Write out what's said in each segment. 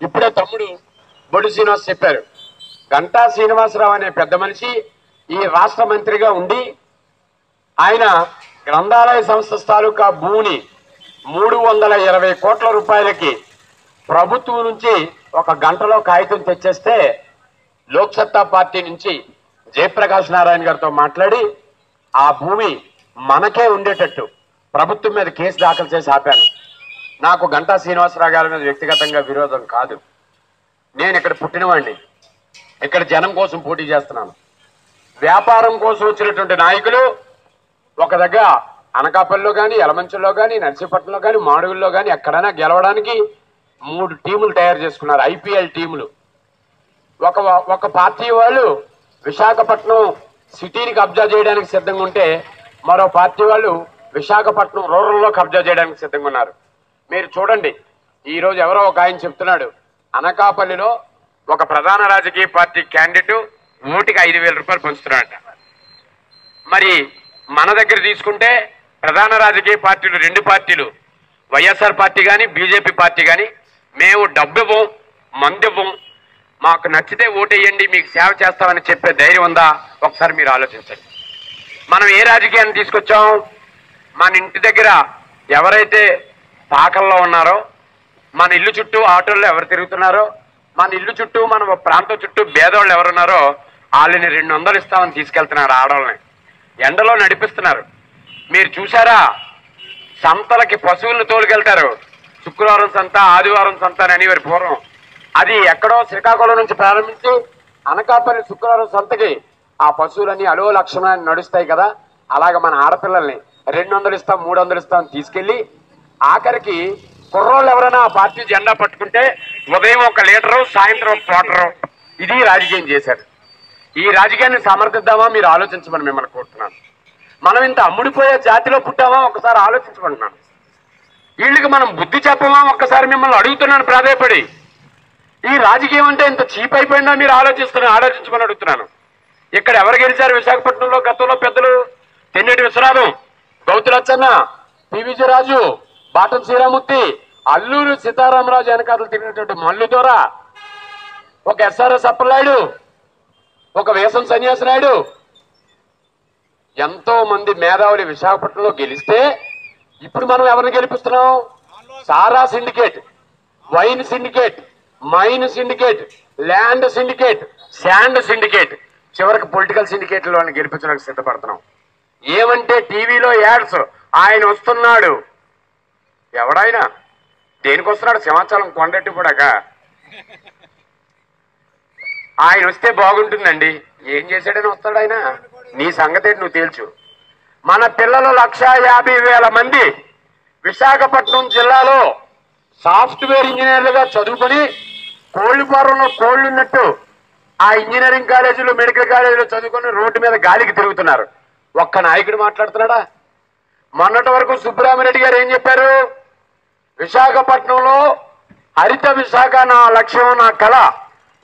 ఇప్పుడే తమ్ముడు బొడ్డు శ్రీనివాస్ చెప్పారు. గంటా శ్రీనివాసరావు అనే పెద్ద మనిషి ఈ రాష్ట్ర మంత్రిగా ఉండి ఆయన గ్రంథాలయ సంస్థ తాలూకా భూమిని 320 కోట్ల రూపాయలకి ప్రభుత్వం నుంచి ఒక గంటలో కాగితం తెచ్చేస్తే లోక్సత్తా పార్టీ నుంచి జయప్రకాష్ నారాయణ గారితో మాట్లాడి ఆ భూమి మనకే ఉండేటట్టు ప్రభుత్వం మీద కేసు దాఖలు చేసి ఆపాను. నాకు గంటా శ్రీనివాసరావు గారి మీద వ్యక్తిగతంగా విరోధం కాదు. నేను ఇక్కడ పుట్టినవాడిని, ఇక్కడ జనం కోసం పోటీ చేస్తున్నాను. వ్యాపారం కోసం వచ్చినటువంటి నాయకులు ఒక దగ్గర అనకాపల్లిలో కానీ, యలమంచిలో కానీ, నర్సీపట్నంలో కానీ, మాడుగుల్లో కానీ ఎక్కడైనా గెలవడానికి 3 టీములు తయారు చేసుకున్నారు, ఐపీఎల్ టీములు. ఒక పార్టీ వాళ్ళు విశాఖపట్నం సిటీని కబ్జా చేయడానికి సిద్ధంగా ఉంటే మరో పార్టీ వాళ్ళు విశాఖపట్నం రూరల్లో కబ్జా చేయడానికి సిద్ధంగా ఉన్నారు. మీరు చూడండి, ఈరోజు ఎవరో ఒక ఆయన చెప్తున్నాడు, అనకాపల్లిలో ఒక ప్రధాన రాజకీయ పార్టీ క్యాండిడేట్ ఓటుకి 5,000 రూపాయలు పంచుతున్నాడట. మరి మన దగ్గర తీసుకుంటే ప్రధాన రాజకీయ పార్టీలు 2 పార్టీలు, వైఎస్ఆర్ పార్టీ కానీ బీజేపీ పార్టీ కానీ, మేము డబ్బు ఇవ్వం, మందు ఇవ్వం, మాకు నచ్చితే ఓటేయండి, మీకు సేవ చేస్తామని చెప్పే ధైర్యం ఉందా? ఒకసారి మీరు ఆలోచించండి. మనం ఏ రాజకీయాన్ని తీసుకొచ్చాం? మన ఇంటి దగ్గర ఎవరైతే పాకల్లో ఉన్నారో, మన ఇల్లు చుట్టూ ఆటోల్లో ఎవరు తిరుగుతున్నారో, మన ఇల్లు చుట్టూ మన ప్రాంతం చుట్టూ భేదవాళ్ళు ఎవరున్నారో వాళ్ళని 200 ఇస్తామని తీసుకెళ్తున్నారు. ఆడవాళ్ళని ఎండలో నడిపిస్తున్నారు. మీరు చూసారా? సంతలకి పశువులను తోలుకెళ్తారు. శుక్రవారం సంత, ఆదివారం సంత అని అనేవారు పూర్వం. అది ఎక్కడో శ్రీకాకుళం నుంచి ప్రారంభించి అనకాపల్లి శుక్రవారం సంతకి ఆ పశువులన్నీ అలో లక్షణాన్ని నడుస్తాయి కదా, అలాగ మన ఆడపిల్లల్ని 200 ఇస్తాం, 300 ఇస్తాం తీసుకెళ్లి ఆఖరికి కుర్రోళ్ళు ఎవరైనా ఆ పార్టీ జెండా పట్టుకుంటే ఉదయం 1 లీటరు, సాయంత్రం 1 క్వార్టరు, ఇది రాజకీయం చేశారు. ఈ రాజకీయాన్ని సమర్థిద్దామా? మీరు ఆలోచించమని మిమ్మల్ని కోరుతున్నాను. మనం ఇంత అమ్ముడిపోయే జాతిలో పుట్టామా? ఒకసారి ఆలోచించమంటున్నాను. వీళ్ళకి మనం బుద్ధి చెప్పమా? ఒక్కసారి మిమ్మల్ని అడుగుతున్నాను ప్రాధాయపడి. ఈ రాజకీయం అంటే ఇంత చీప్ అయిపోయిందా? మీరు ఆలోచించమని అడుగుతున్నాను. ఇక్కడ ఎవరు గెలిచారు విశాఖపట్నంలో గతంలో? పెద్దలు తెన్నేటి విశ్వనాథం, గౌతు లచ్చన్న, పివిజి రాజు, బాటం శ్రీరామూర్తి, అల్లూరు సీతారామరాజు వెనకాతలు తిరిగినటువంటి మల్లు దొర, ఒక ఎస్ఆర్ఎస్ అప్పలనాయుడు, ఒక వేసం సన్యాసి నాయుడు, ఎంతో మంది మేధావులు విశాఖపట్నంలో గెలిస్తే ఇప్పుడు మనం ఎవరిని గెలిపిస్తున్నాం? సారా syndicate, wine syndicate, mine syndicate, land syndicate, sand syndicate, చివరికి పొలిటికల్ సిండికేట్లో గెలిపించడానికి సిద్ధపడుతున్నాం. ఏమంటే టీవీలో యాడ్స్, ఆయన వస్తున్నాడు. ఎవడాయన? దేనికి వస్తున్నాడు? సింహాచలం కొండెట్టిపోడాక ఆయన వస్తే బాగుంటుందండి. ఏం చేశాడని వస్తాడు ఆయన? నీ సంగతి నువ్వు తేల్చు. మన పిల్లలు 1,50,000 మంది విశాఖపట్నం జిల్లాలో సాఫ్ట్వేర్ ఇంజనీర్లుగా చదువుకొని కోళ్లు ఫారంలో కోళ్లు ఉన్నట్టు ఆ ఇంజనీరింగ్ కాలేజీలు, మెడికల్ కాలేజీలు చదువుకొని రోడ్డు మీద గాలికి తిరుగుతున్నారు. ఒక్క నాయకుడు మాట్లాడుతున్నాడా? మొన్నటి వరకు సుబ్బరామిరెడ్డి గారు ఏం చెప్పారు? విశాఖపట్నంలో హరిత విశాఖ నా లక్ష్యం, నా కళ,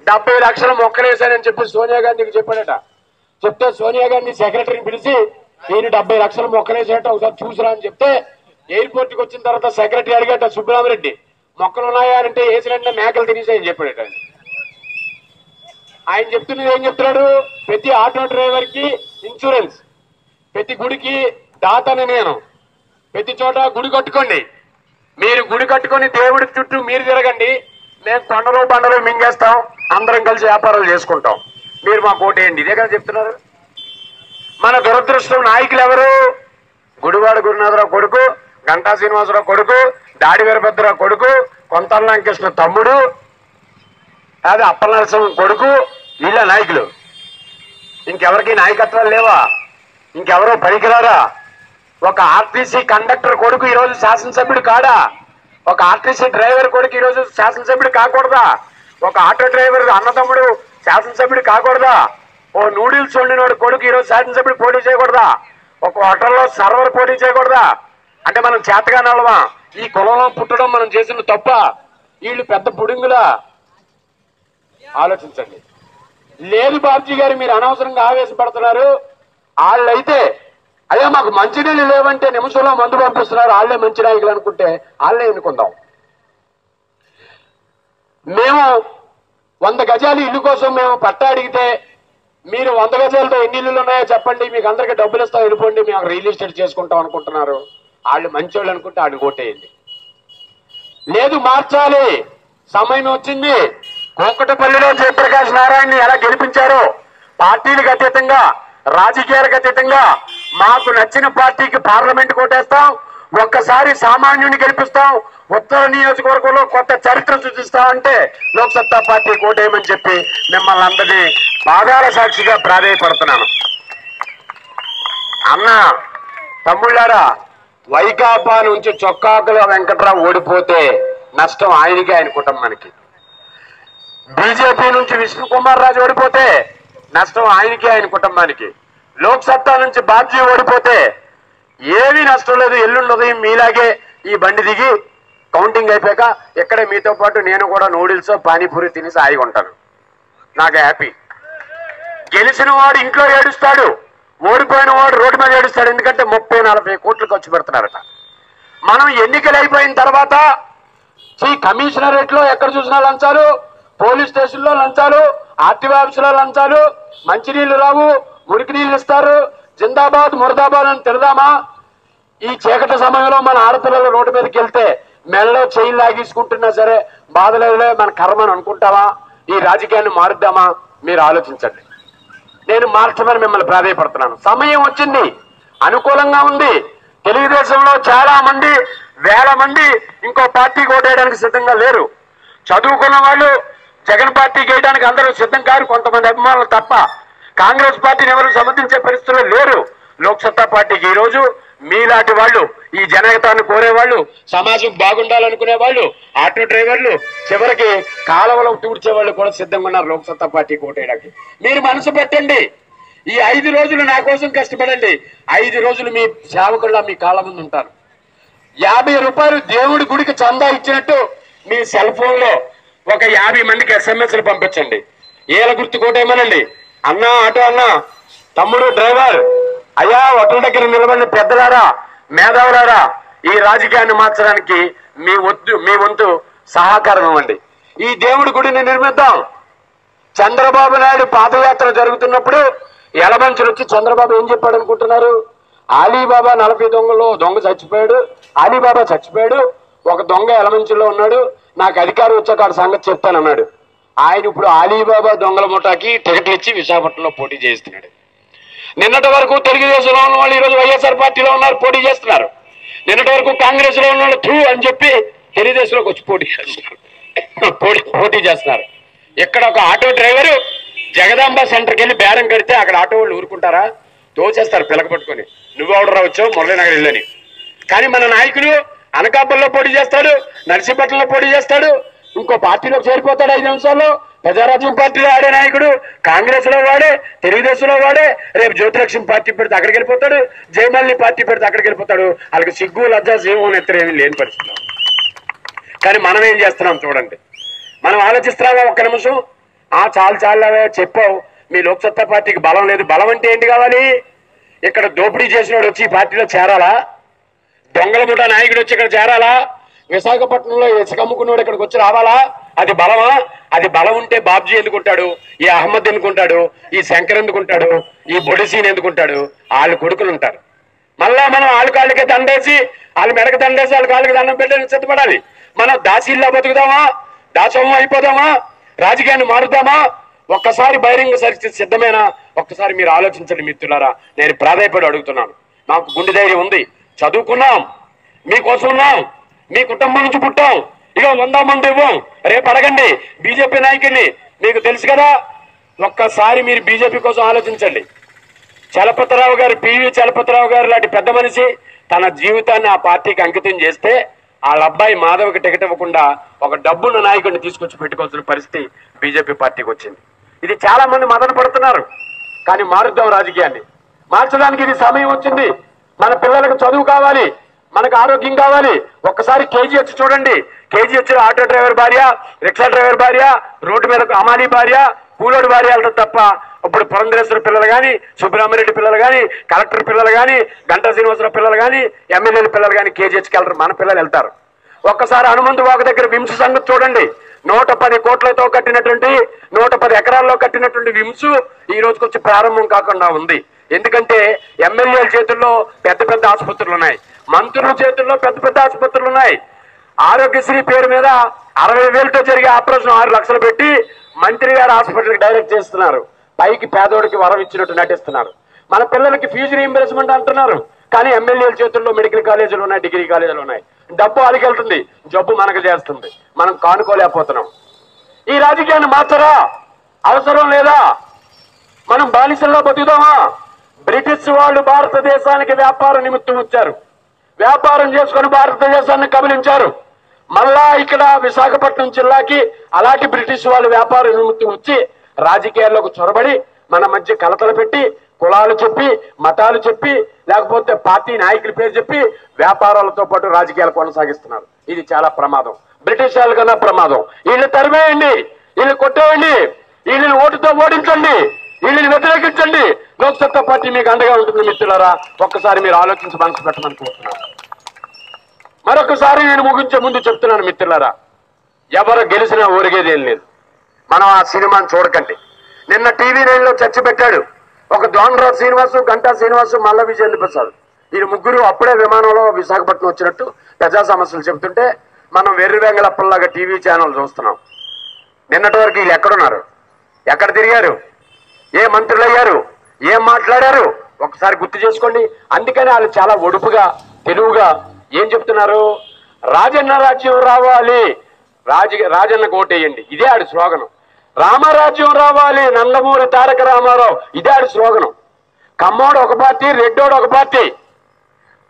70 లక్షల మొక్కలేశానని చెప్పి సోనియా గాంధీకి చెప్పాడట. చెప్తే సోనియా గాంధీ సెక్రటరీని పిలిచి నేను 70 లక్షల మొక్కలేసేట ఒకసారి చూసిరా అని చెప్తే ఎయిర్పోర్ట్కి వచ్చిన తర్వాత సెక్రటరీ అడిగట సుబ్బరామిరెడ్డి, మొక్కలు ఉన్నాయా అంటే వేసినట్టే మేకలు తినేసాయని చెప్పాడట. ఆయన చెప్తున్నది ఏం చెప్తున్నాడు? ప్రతి ఆటో డ్రైవర్ కి ఇన్సూరెన్స్, ప్రతి గుడికి దాతని నేను, ప్రతి చోట గుడి కట్టుకోండి, మీరు గుడి కట్టుకొని దేవుడి చుట్టూ మీరు తిరగండి, మేము కొండలు బండలు మింగేస్తాం, అందరం కలిసి వ్యాపారాలు చేసుకుంటాం, మీరు మాకు ఓటేయండి. ఇదే కదా చెప్తున్నారు. మన దురదృష్టం నాయకులు ఎవరు? గుడివాడ గురునాథరావు కొడుకు, గంటా శ్రీనివాసరావు కొడుకు, దాడి వీరభద్రరావు కొడుకు, కొంతల లంకృష్ణ తమ్ముడు, అదే అప్పలనరసింహం కొడుకు, వీళ్ళ నాయకులు. ఇంకెవరికి నాయకత్వాలు లేవా? ఇంకెవరో పనికిరారా? ఒక ఆర్టీసీ కండక్టర్ కొడుకు ఈరోజు శాసనసభ్యుడు కాడా? ఒక ఆర్టీసీ డ్రైవర్ కొడుకు ఈరోజు శాసనసభ్యుడు కాకూడదా? ఒక ఆటో డ్రైవర్ అన్నతమ్ముడు శాసనసభ్యుడు కాకూడదా? ఓ నూడిల్స్ వండినోడు కొడుకు ఈరోజు శాసనసభ్యుడు పోటీ చేయకూడదా? ఒక హోటల్లో సర్వర్ పోటీ చేయకూడదా? అంటే మనం చేతగానలమా? ఈ కులంలో పుట్టడం మనం చేసిన తప్ప? వీళ్ళు పెద్ద పుడింగులా? ఆలోచించండి. లేదు బాబ్జీ గారు, మీరు అనవసరంగా ఆవేశపడుతున్నారు. వాళ్ళైతే అయ్యా మాకు మంచినీళ్ళు లేవంటే నిమిషంలో మందు పంపిస్తున్నారు, వాళ్ళే మంచి నాయకులు అనుకుంటే వాళ్ళే ఎన్నుకుందాం. మేము 100 గజాలు ఇల్లు కోసం మేము పట్టా అడిగితే మీరు 100 గజాలతో ఎన్ని ఇల్లులు ఉన్నాయో చెప్పండి, మీకు అందరికీ డబ్బులు ఇస్తాం, వెళ్ళిపోండి, మేము రియల్ ఎస్టేట్ చేసుకుంటాం అనుకుంటున్నారు. వాళ్ళు మంచోళ్ళు అనుకుంటే వాళ్ళు ఓటేయండి. లేదు, మార్చాలి, సమయం వచ్చింది. కూకటపల్లిలో జయప్రకాష్ నారాయణని ఎలా గెలిపించారో పార్టీలకు అతీతంగా, రాజకీయాలకు అతీతంగా మాకు నచ్చిన పార్టీకి పార్లమెంట్ కోటేస్తాం, ఒక్కసారి సామాన్యుని గెలిపిస్తాం, ఉత్తర నియోజకవర్గంలో కొత్త చరిత్ర సృష్టిస్తామంటే లోక్సత్తా పార్టీ కోటేయమని చెప్పి మిమ్మల్ని అందరినీ పాదాల సాక్షిగా ప్రాధేయపడుతున్నాను. అన్న తమ్ముళ్ళారా, వైకాపా నుంచి చొక్కాకుల వెంకట్రావు ఓడిపోతే నష్టం ఆయనకి, ఆయన కుటుంబానికి. బీజేపీ నుంచి విష్ణు కుమార్ రాజు ఓడిపోతే నష్టం ఆయనకి, ఆయన కుటుంబానికి. లోక్సత్తా నుంచి బాబ్జీ ఓడిపోతే ఏమీ నష్టం లేదు. ఎల్లుండి ఉదయం మీలాగే ఈ బండి దిగి కౌంటింగ్ అయిపోయాక ఇక్కడే మీతో పాటు నేను కూడా నూడిల్స్ పానీపూరి తినేసి హాయిగా ఉంటాను. నాకు హ్యాపీ. గెలిచిన వాడు ఇంట్లో ఏడుస్తాడు, ఓడిపోయిన వాడు రోడ్డు మీద ఏడుస్తాడు. ఎందుకంటే 30-40 కోట్లు ఖర్చు పెడుతున్నారట. మనం ఎన్నికలు అయిపోయిన తర్వాత కమిషనరేట్లో ఎక్కడ చూసినా లంచాలు, పోలీస్ స్టేషన్లో లంచాలు, ఆర్టీఓ ఆఫీసులో లంచాలు, మంచినీళ్లు రావు, మురికి నీళ్ళు ఇస్తారు, జిందాబాద్ మురదాబాద్ అని తిడదామా? ఈ చీకటి సమయంలో మన ఆడపిల్లలు రోడ్డు మీదకి వెళ్తే మెడలో చెయ్యి లాగేసుకుంటున్నా సరే బాధలేదులే, మన కర్మని అనుకుంటావా? ఈ రాజకీయాన్ని మారుద్దామా? మీరు ఆలోచించండి. నేను మార్చమని మిమ్మల్ని ప్రాధాయపడుతున్నాను. సమయం వచ్చింది, అనుకూలంగా ఉంది. తెలుగుదేశంలో చాలా మంది, వేల మంది ఇంకో పార్టీకి ఓటేయడానికి సిద్ధంగా లేరు. చదువుకున్న వాళ్ళు జగన్ పార్టీకి వేయడానికి అందరూ సిద్ధం కారు, కొంతమంది అభిమానులు తప్ప. కాంగ్రెస్ పార్టీని ఎవరు సమర్థించే పరిస్థితుల్లో లేరు. లోక్సత్తా పార్టీకి ఈరోజు మీలాంటి వాళ్ళు, ఈ జనహితాన్ని కోరేవాళ్ళు, సమాజం బాగుండాలనుకునే వాళ్ళు, ఆటో డ్రైవర్లు, చివరికి కాలువలో తూడ్చే వాళ్ళు కూడా సిద్ధంగా ఉన్నారు లోక్సత్తా పార్టీకి ఓటేయడానికి. మీరు మనసు పెట్టండి. ఈ 5 రోజులు నా కోసం కష్టపడండి. 5 రోజులు మీ సేవకుల్లా మీ కాళ్ళ ముందు ఉంటారు. 50 రూపాయలు దేవుడి గుడికి చందా ఇచ్చినట్టు మీ సెల్ ఫోన్ లో ఒక 50 మందికి SMS పంపించండి. ఏల గుర్తు కోటేమనండి. అన్నా ఆటో అన్నా, తమ్ముడు డ్రైవర్, అయ్యా ఒట్ల దగ్గర నిలబడిన పెద్దలారా, మేధావులారా, ఈ రాజకీయాన్ని మార్చడానికి మీ వంతు సహకారం ఇవ్వండి. ఈ దేవుడి గుడిని నిర్మిద్దాం. చంద్రబాబు నాయుడు పాదయాత్ర జరుగుతున్నప్పుడు ఎలమంచులు వచ్చి చంద్రబాబు ఏం చెప్పాడు అనుకుంటున్నారు? అలీబాబా 40 దొంగలో దొంగ చచ్చిపోయాడు, అలీబాబా చచ్చిపోయాడు, ఒక దొంగ ఎలమంచుల్లో ఉన్నాడు, నాకు అధికారం వచ్చాక ఆ సంగతి చెప్తానన్నాడు. ఆయన ఇప్పుడు అలీబాబా దొంగల ముఠాకి టికెట్లు ఇచ్చి విశాఖపట్నంలో పోటీ చేస్తున్నాడు. నిన్నటి వరకు తెలుగుదేశంలో ఉన్న వాళ్ళు ఈరోజు వైఎస్ఆర్ పార్టీలో ఉన్నారు, పోటీ చేస్తున్నారు. నిన్నటి వరకు కాంగ్రెస్ లో ఉన్న వాళ్ళు థూ అని చెప్పి తెలుగుదేశంలోకి వచ్చి పోటీ చేస్తున్నారు. ఇక్కడ ఒక ఆటో డ్రైవరు జగదాంబ సెంటర్కి వెళ్ళి బేరం కడితే అక్కడ ఆటో వాళ్ళు ఊరుకుంటారా? తోచేస్తారు పిలక పట్టుకొని, నువ్వు ఎవడరా వచ్చావు మురళీనగర్ వెళ్ళని. కానీ మన నాయకులు అనకాపల్లిలో పోటీ చేస్తాడు, నర్సీపట్నంలో పోటీ చేస్తాడు, ఇంకో పార్టీలోకి చేరిపోతాడు 5 నిమిషాల్లో. ప్రజారాజ్యం పార్టీలో ఆడే నాయకుడు, కాంగ్రెస్ లో వాడే, తెలుగుదేశంలో వాడే, రేపు జ్యోతిలక్ష్మి పార్టీ పెడితే అక్కడికి వెళ్ళిపోతాడు, జయమాలిని పార్టీ పెడితే అక్కడికి వెళ్ళిపోతాడు. వాళ్ళకి సిగ్గు లజ్జా జీవం ఎత్తరేమీ లేని పరిస్థితి. కానీ మనం ఏం చేస్తున్నాం చూడండి. మనం ఆలోచిస్తున్నావా ఒక్క నిమిషం? చాలు చెప్పావు, మీ లోక్సత్తా పార్టీకి బలం లేదు. బలం అంటే ఏంటి కావాలి? ఇక్కడ దోపిడీ చేసినోడు వచ్చి ఈ పార్టీలో చేరాలా? దొంగల ముఠా నాయకుడు వచ్చి ఇక్కడ చేరాలా? విశాఖపట్నంలో ఇసుక అమ్ముకున్నాడు ఇక్కడికి వచ్చి రావాలా? అది బలమా? అది బలం ఉంటే బాబ్జీ ఎందుకుంటాడు, ఈ అహ్మద్ ఎందుకుంటాడు, ఈ శంకర్ ఎందుకుంటాడు, ఈ బొడిసీన్ ఎందుకుంటాడు? వాళ్ళు కొడుకులు ఉంటారు. మళ్ళా మనం వాళ్ళ కాళ్ళకే దండేసి, వాళ్ళ మెడకు దండేసి వాళ్ళ కాళ్ళకి దండం పెట్టడానికి సిద్ధపడాలి. మనం దాసీల్లా బతుకుదామా? దాసోహం అయిపోదామా? రాజకీయాన్ని మారుద్దామా? ఒక్కసారి బహిరంగ పరిస్థితి సిద్ధమేనా? ఒక్కసారి మీరు ఆలోచించండి మిత్రులారా. నేను ప్రాధాయపడి అడుగుతున్నాను. నాకు గుండె ధైర్యం ఉంది, చదువుకున్నాం, మీకోసం ఉన్నాం, మీ కుటుంబం నుంచి పుట్టాం. ఇక 100 మంది ఇవ్వం. రేపు అడగండి బీజేపీ నాయకుల్ని, మీకు తెలుసు కదా. ఒక్కసారి మీరు బీజేపీ కోసం ఆలోచించండి. చలపతిరావు గారు, పివి చలపతిరావు గారు లాంటి పెద్ద మనిషి తన జీవితాన్ని ఆ పార్టీకి అంకితం చేస్తే వాళ్ళ అబ్బాయి మాధవ్కి టికెట్ ఇవ్వకుండా ఒక డబ్బున్న నాయకుడిని తీసుకొచ్చి పెట్టుకోవాల్సిన పరిస్థితి బీజేపీ పార్టీకి వచ్చింది. ఇది చాలా మంది మదన పడుతున్నారు. కానీ మారుద్దాం రాజకీయాన్ని. మార్చడానికి ఇది సమయం వచ్చింది. మన పిల్లలకు చదువు కావాలి, మనకు ఆరోగ్యం కావాలి. ఒక్కసారి కేజీహెచ్ చూడండి. కేజీహెచ్ ఆటో డ్రైవర్ భార్య, రిక్షా డ్రైవర్ భార్య, రోడ్డు మీద అమాలి భార్య, కూలోడు భార్య వెళ్తారు తప్ప ఇప్పుడు పురంధరేశ్వర పిల్లలు కానీ, సుబ్రహ్మరెడ్డి పిల్లలు కానీ, కలెక్టర్ పిల్లలు కానీ, గంటా శ్రీనివాసరావు పిల్లలు కానీ, ఎమ్మెల్యేల పిల్లలు కానీ కేజీహెచ్కి వెళ్తారు. మన పిల్లలు వెళ్తారు. ఒక్కసారి హనుమంతు వాకు దగ్గర వింశ సంగతి చూడండి. 110 కోట్లతో కట్టినటువంటి 110 ఎకరాల్లో కట్టినటువంటి విమ్స్ ఈ రోజుకి వచ్చి ప్రారంభం కాకుండా ఉంది. ఎందుకంటే ఎమ్మెల్యేల చేతుల్లో పెద్ద పెద్ద ఆసుపత్రులు ఉన్నాయి, మంత్రుల చేతుల్లో పెద్ద పెద్ద ఆసుపత్రులు ఉన్నాయి. ఆరోగ్యశ్రీ పేరు మీద 60,000తో జరిగే ఆపరేషన్ 6 లక్షలు పెట్టి మంత్రి గారు హాస్పిటల్కి డైరెక్ట్ చేస్తున్నారు. పైకి పేదోడికి వరం ఇచ్చినట్టు నటిస్తున్నారు. మన పిల్లలకి ఫీజు రీయింబర్స్మెంట్ అంటున్నారు, కానీ ఎమ్మెల్యేల చేతుల్లో మెడికల్ కాలేజీలు ఉన్నాయి, డిగ్రీ కాలేజీలు ఉన్నాయి. డబ్బు అలికెళ్తుంది, జబ్బు మనకు చేస్తుంది. మనం కానుకోలేకపోతున్నాం. ఈ రాజకీయాన్ని మార్చరా? అవసరం లేదా? మనం బానిసల్లో బతుకుదామా? బ్రిటిష్ వాళ్ళు భారతదేశానికి వ్యాపార నిమిత్తం వచ్చారు, వ్యాపారం చేసుకుని భారతదేశాన్ని కబలించారు. మళ్ళా ఇక్కడ విశాఖపట్నం జిల్లాకి అలాంటి బ్రిటిష్ వాళ్ళు వ్యాపార నిమిత్తం వచ్చి రాజకీయాల్లోకి చొరబడి మన మధ్య కలతలు పెట్టి కులాలు చెప్పి మతాలు చెప్పి లేకపోతే పార్టీ నాయకుల పేరు చెప్పి వ్యాపారాలతో పాటు రాజకీయాలు కొనసాగిస్తున్నారు. ఇది చాలా ప్రమాదం, బ్రిటిష్ వాళ్ళ కన్నా ప్రమాదం. వీళ్ళు తరివేయండి, వీళ్ళు కొట్టేయండి, వీళ్ళని ఓటుతో ఓడించండి, వీళ్ళని వ్యతిరేకించండి. లోక్సత్తా పార్టీ మీకు అండగా ఉంటుంది మిత్రులారా. ఒక్కసారి మీరు ఆలోచించి మనసు పెట్టమని కోరుతున్నాను. మరొకసారి నేను ముగించే ముందు చెప్తున్నాను మిత్రులారా, ఎవరు గెలిచినా ఊరిగేదేం లేదు. మనం ఆ సినిమాని చూడకండి. నిన్న TV9లో చర్చ పెట్టాడు ఒక దోనరాజు శ్రీనివాసు, గంటా శ్రీనివాసు, మల్ల విజయేంద్ర ప్రసాద్. వీళ్ళు ముగ్గురు అప్పుడే విమానంలో విశాఖపట్నం వచ్చినట్టు ప్రజా సమస్యలు చెబుతుంటే మనం వెర్రి వెంగళప్పల్లాగా టీవీ ఛానల్ చూస్తున్నాం. నిన్నటి వరకు వీళ్ళు ఎక్కడున్నారు, ఎక్కడ తిరిగారు, ఏ మంత్రులు అయ్యారు, ఏం మాట్లాడారు ఒకసారి గుర్తు చేసుకోండి. అందుకని వాళ్ళు చాలా ఒడుపుగా తెలుగుగా ఏం చెప్తున్నారు? రాజన్న రాజ్యం రావాలి, రాజన్న కోటేయండి, ఇదే ఆడి స్లోగనం. రామరాజ్యం రావాలి, నందమూరి తారక రామారావు, ఇదే ఆడి స్లోగనం. కమ్మోడు ఒక పార్టీ, రెడ్డోడు ఒక పార్టీ.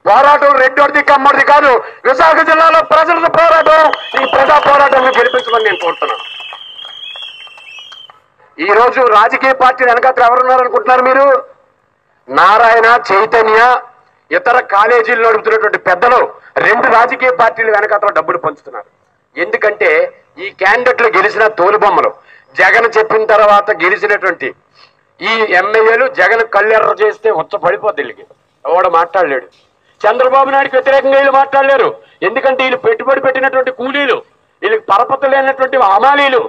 పోరాటం రెడ్డోడిది కమ్మోడిది కాదు, విశాఖ జిల్లాలో ప్రజల పోరాటం. ఈ ప్రజా పోరాటాన్ని గెలిపించమని నేను కోరుతున్నాను. ఈ రోజు రాజకీయ పార్టీలు వెనకాల ఎవరున్నారనుకుంటున్నారు మీరు? నారాయణ, చైతన్య, ఇతర కాలేజీల్లో నడుపుతున్నటువంటి పెద్దలు 2 రాజకీయ పార్టీలు వెనకాల డబ్బులు పంచుతున్నారు. ఎందుకంటే ఈ క్యాండిడేట్లు గెలిచిన తోలుబొమ్మలు. జగన్ చెప్పిన తర్వాత గెలిచినటువంటి ఈ ఎమ్మెల్యేలు జగన్ కళ్ళెర్ర చేస్తే ఉచ్చ పడిపోద్ది. వీళ్ళకి ఎవడు మాట్లాడలేడు. చంద్రబాబు నాయుడుకి వ్యతిరేకంగా వీళ్ళు మాట్లాడలేరు. ఎందుకంటే వీళ్ళు పెట్టుబడి పెట్టినటువంటి కూలీలు, వీళ్ళకి పరపతి లేనటువంటి హమాలీలు,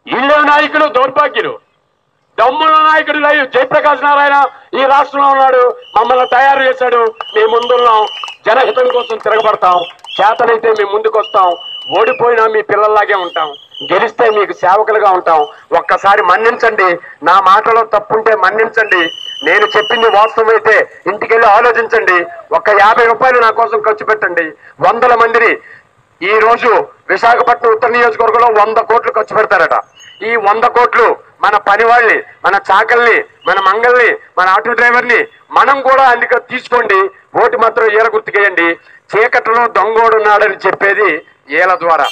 వీళ్ళే నాయకులు, దౌర్భాగ్యులు. దమ్ముల నాయకుడు లైవ్ జయప్రకాష్ నారాయణ ఈ రాష్ట్రంలో ఉన్నాడు, మమ్మల్ని తయారు చేశాడు. మేము ముందున్నాం, జనహితం కోసం తిరగబడతాం, చేతనైతే మేము ముందుకు వస్తాం, ఓడిపోయినా మీ పిల్లల్లాగే ఉంటాం, గెలిస్తే మీకు సేవకులుగా ఉంటాం. ఒక్కసారి మన్నించండి, నా మాటలో తప్పుంటే మన్నించండి. నేను చెప్పింది వాస్తవమైతే ఇంటికెళ్ళి ఆలోచించండి. ఒక 50 రూపాయలు నా కోసం ఖర్చు పెట్టండి. 100 మందిని ఈ రోజు విశాఖపట్నం ఉత్తర నియోజకవర్గంలో 100 కోట్లు ఖర్చు పెడతారట. ఈ 100 కోట్లు మన పని వాళ్ళని, మన చాకల్ని, మన మంగల్ని, మన ఆటో డ్రైవర్ని మనం కూడా అందుకే తీసుకోండి. ఓటు మాత్రం ఈల గుర్తుకేయండి. చీకట్లో దొంగోడున్నాడని చెప్పేది ఏల ద్వారా.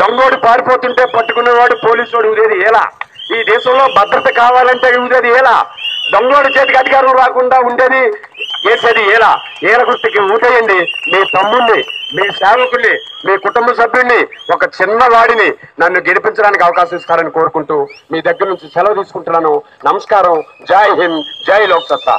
దొంగోడు పారిపోతుంటే పట్టుకునేవాడు పోలీసుడు ఊదేది ఏలా. ఈ దేశంలో భద్రత కావాలంటే ఊదేది ఏలా. దొంగోడు చేతికి అధికారం రాకుండా ఉండేది చేసేది ఏలా. ఏల గుర్తుకి ఊటేయండి. మీ తమ్ముడిని, మీ సేవకుల్ని, మీ కుటుంబ సభ్యుడిని, ఒక చిన్నవాడిని నన్ను గెలిపించడానికి అవకాశం ఇస్తారని కోరుకుంటూ మీ దగ్గర నుంచి సెలవు తీసుకుంటున్నాను. నమస్కారం. జై హింద్, జై లోక్సత్తా.